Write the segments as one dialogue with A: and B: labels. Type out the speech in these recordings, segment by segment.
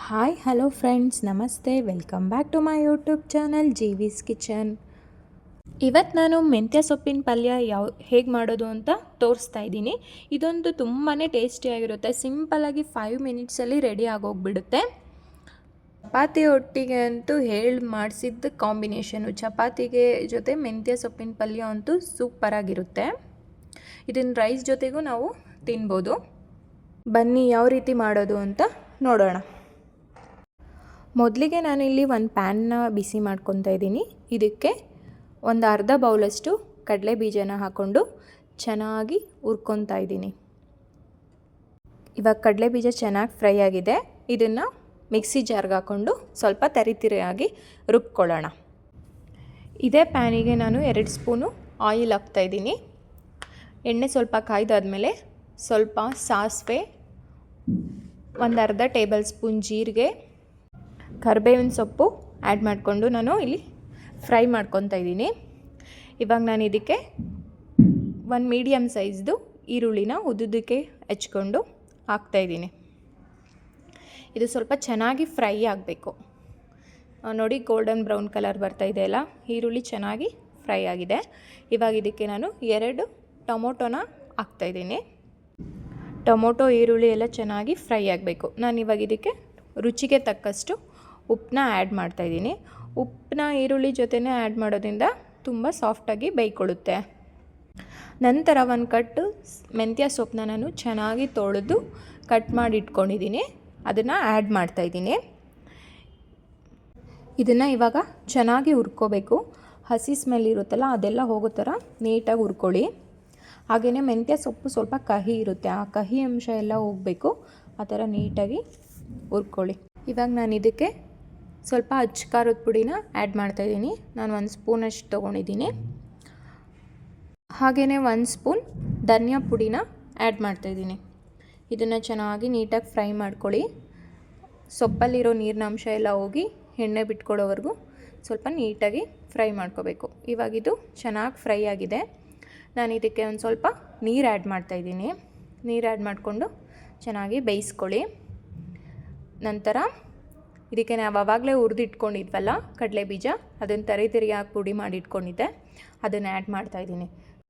A: Hi hello friends, namaste. Welcome back to my YouTube channel Jeevi's kitchen. ಇವತ್ತು ನಾನು ಮೆಂತ್ಯ ಸೊಪ್ಪಿನ ಪಲ್ಯ ಹೇಗೆ ಮಾಡೋದು ಅಂತ ತೋರಿಸ್ತಾ ಇದ್ದೀನಿ. ಇದೊಂದು ತುಂಬಾ ಟೇಸ್ಟಿಯಾಗಿರುತ್ತೆ. ಸಿಂಪಲ್ಲಾಗಿ 5 ಮಿನಿಟ್ಸಲ್ಲಿ ರೆಡಿ ಆಗೋಗ್ಬಿಡುತ್ತೆ. ಚಪಾತಿ ಒಟ್ಟಿಗೆ ಅಂತೂ ಮಾಡಿಸಿದ್ದು ಕಾಂಬಿನೇಷನು. ಚಪಾತಿಗೆ ಜೊತೆ ಮೆಂತ್ಯ ಸೊಪ್ಪಿನ ಪಲ್ಯ ಅಂತೂ ಸೂಪರಾಗಿರುತ್ತೆ. ಇದನ್ನು ರೈಸ್ ಜೊತೆಗೂ ನಾವು ತಿನ್ಬೋದು. ಬನ್ನಿ ಯಾವ ರೀತಿ ಮಾಡೋದು ಅಂತ ನೋಡೋಣ. ಮೊದಲಿಗೆ ನಾನಿಲ್ಲಿ ಒಂದು ಪ್ಯಾನ್ನ ಬಿಸಿ ಮಾಡ್ಕೊತಾ ಇದ್ದೀನಿ. ಇದಕ್ಕೆ ಒಂದು ಅರ್ಧ ಬೌಲಷ್ಟು ಕಡಲೆ ಬೀಜನ ಹಾಕ್ಕೊಂಡು ಚೆನ್ನಾಗಿ ಹುರ್ಕೊತಾ ಇದ್ದೀನಿ. ಇವಾಗ ಕಡಲೆ ಬೀಜ ಚೆನ್ನಾಗಿ ಫ್ರೈ ಆಗಿದೆ. ಇದನ್ನು ಮಿಕ್ಸಿ ಜಾರ್ಗೆ ಹಾಕ್ಕೊಂಡು ಸ್ವಲ್ಪ ತರಿತರಿಯಾಗಿ ರುಬ್ಕೊಳ್ಳೋಣ. ಇದೇ ಪ್ಯಾನಿಗೆ ನಾನು 2 ಸ್ಪೂನು ಆಯಿಲ್ ಹಾಕ್ತಾಯಿದ್ದೀನಿ. ಎಣ್ಣೆ ಸ್ವಲ್ಪ ಕಾಯ್ದಾದ್ಮೇಲೆ ಸ್ವಲ್ಪ ಸಾಸಿವೆ, ಒಂದು ಅರ್ಧ ಟೇಬಲ್ ಸ್ಪೂನ್ ಜೀರಿಗೆ, ಕರಿಬೇವಿನ ಸೊಪ್ಪು ಆ್ಯಡ್ ಮಾಡಿಕೊಂಡು ನಾನು ಇಲ್ಲಿ ಫ್ರೈ ಮಾಡ್ಕೊತಾ ಇದ್ದೀನಿ. ಇವಾಗ ನಾನು ಇದಕ್ಕೆ ಒಂದು ಮೀಡಿಯಮ್ ಸೈಜ್ದು ಈರುಳ್ಳಿನ ಉದ್ದುದಕ್ಕೆ ಹೆಚ್ಕೊಂಡು ಹಾಕ್ತಾಯಿದ್ದೀನಿ. ಇದು ಸ್ವಲ್ಪ ಚೆನ್ನಾಗಿ ಫ್ರೈ ಆಗಬೇಕು. ನೋಡಿ, ಗೋಲ್ಡನ್ ಬ್ರೌನ್ ಕಲರ್ ಬರ್ತಾಯಿದೆ ಅಲ್ಲ, ಈರುಳ್ಳಿ ಚೆನ್ನಾಗಿ ಫ್ರೈ ಆಗಿದೆ. ಇವಾಗ ಇದಕ್ಕೆ ನಾನು 2 ಟೊಮೊಟೊನ ಹಾಕ್ತಾಯಿದ್ದೀನಿ. ಟೊಮೊಟೊ ಈರುಳ್ಳಿ ಎಲ್ಲ ಚೆನ್ನಾಗಿ ಫ್ರೈ ಆಗಬೇಕು. ನಾನು ಇವಾಗ ಇದಕ್ಕೆ ರುಚಿಗೆ ತಕ್ಕಷ್ಟು ಉಪ್ಪನ್ನ ಆ್ಯಡ್ ಮಾಡ್ತಾಯಿದ್ದೀನಿ. ಉಪ್ಪನ್ನ ಈರುಳ್ಳಿ ಜೊತೆನೇ ಆ್ಯಡ್ ಮಾಡೋದ್ರಿಂದ ತುಂಬ ಸಾಫ್ಟಾಗಿ ಬೇಯ್ಕೊಳ್ಳುತ್ತೆ. ನಂತರ ಒಂದು ಕಟ್ಟು ಮೆಂತ್ಯ ಸೊಪ್ಪನ್ನ ನಾನು ಚೆನ್ನಾಗಿ ತೊಳೆದು ಕಟ್ ಮಾಡಿ ಇಟ್ಕೊಂಡಿದ್ದೀನಿ. ಅದನ್ನು ಆ್ಯಡ್ ಮಾಡ್ತಾಯಿದ್ದೀನಿ. ಇದನ್ನು ಇವಾಗ ಚೆನ್ನಾಗಿ ಹುರ್ಕೋಬೇಕು. ಹಸಿ ಸ್ಮೆಲ್ ಇರುತ್ತಲ್ಲ, ಅದೆಲ್ಲ ಹೋಗೋ ಥರ ನೀಟಾಗಿ ಹುರ್ಕೊಳ್ಳಿ. ಹಾಗೆಯೇ ಮೆಂತ್ಯ ಸೊಪ್ಪು ಸ್ವಲ್ಪ ಕಹಿ ಇರುತ್ತೆ, ಆ ಕಹಿ ಅಂಶ ಎಲ್ಲ ಹೋಗಬೇಕು. ಆ ಥರ ನೀಟಾಗಿ ಹುರ್ಕೊಳ್ಳಿ. ಇವಾಗ ನಾನು ಇದಕ್ಕೆ ಸ್ವಲ್ಪ ಅಚ್ಚ ಖಾರದ ಪುಡಿನ ಆ್ಯಡ್ ಮಾಡ್ತಾಯಿದ್ದೀನಿ. ನಾನು 1 ಸ್ಪೂನಷ್ಟು ತೊಗೊಂಡಿದ್ದೀನಿ. ಹಾಗೆಯೇ 1 ಸ್ಪೂನ್ ಧನಿಯಾ ಪುಡಿನ ಆ್ಯಡ್ ಮಾಡ್ತಾಯಿದ್ದೀನಿ. ಇದನ್ನು ಚೆನ್ನಾಗಿ ನೀಟಾಗಿ ಫ್ರೈ ಮಾಡ್ಕೊಳ್ಳಿ. ಸೊಪ್ಪಲ್ಲಿರೋ ನೀರಿನ ಅಂಶ ಎಲ್ಲ ಹೋಗಿ ಎಣ್ಣೆ ಬಿಟ್ಕೊಳ್ಳೋವರೆಗೂ ಸ್ವಲ್ಪ ನೀಟಾಗಿ ಫ್ರೈ ಮಾಡ್ಕೋಬೇಕು. ಇವಾಗ ಇದು ಚೆನ್ನಾಗಿ ಫ್ರೈ ಆಗಿದೆ. ನಾನು ಇದಕ್ಕೆ ಒಂದು ಸ್ವಲ್ಪ ನೀರು ಆ್ಯಡ್ ಮಾಡ್ತಾಯಿದ್ದೀನಿ. ನೀರು ಆ್ಯಡ್ ಮಾಡಿಕೊಂಡು ಚೆನ್ನಾಗಿ ಬೇಯಿಸ್ಕೊಳ್ಳಿ. ನಂತರ ಇದಕ್ಕೆ ನಾವು ಆವಾಗಲೇ ಹುರಿದಿಟ್ಕೊಂಡಿದ್ವಲ್ಲ ಕಡಲೆ ಬೀಜ, ಅದನ್ನು ತರಿಯಾಗಿ ಪುಡಿ ಮಾಡಿ ಇಟ್ಕೊಂಡಿದ್ದೆ, ಅದನ್ನು ಆ್ಯಡ್ ಮಾಡ್ತಾಯಿದ್ದೀನಿ.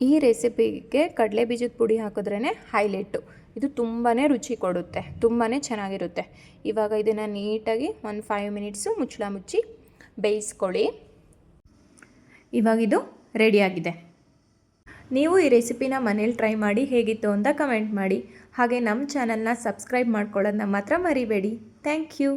A: ಈ ರೆಸಿಪಿಗೆ ಕಡಲೆ ಬೀಜದ ಪುಡಿ ಹಾಕಿದ್ರೇ ಹೈಲೈಟು. ಇದು ತುಂಬಾ ರುಚಿ ಕೊಡುತ್ತೆ, ತುಂಬಾ ಚೆನ್ನಾಗಿರುತ್ತೆ. ಇವಾಗ ಇದನ್ನು ನೀಟಾಗಿ ಒಂದು 5 ಮಿನಿಟ್ಸು ಮುಚ್ಚಳ ಮುಚ್ಚಿ ಬೇಯಿಸ್ಕೊಳ್ಳಿ. ಇವಾಗ ಇದು ರೆಡಿಯಾಗಿದೆ. ನೀವು ಈ ರೆಸಿಪಿನ ಮನೇಲಿ ಟ್ರೈ ಮಾಡಿ ಹೇಗಿತ್ತು ಅಂತ ಕಮೆಂಟ್ ಮಾಡಿ. ಹಾಗೆ ನಮ್ಮ ಚಾನಲ್ನ ಸಬ್ಸ್ಕ್ರೈಬ್ ಮಾಡ್ಕೊಳ್ಳೋದನ್ನ ಮಾತ್ರ ಮರಿಬೇಡಿ. Thank you.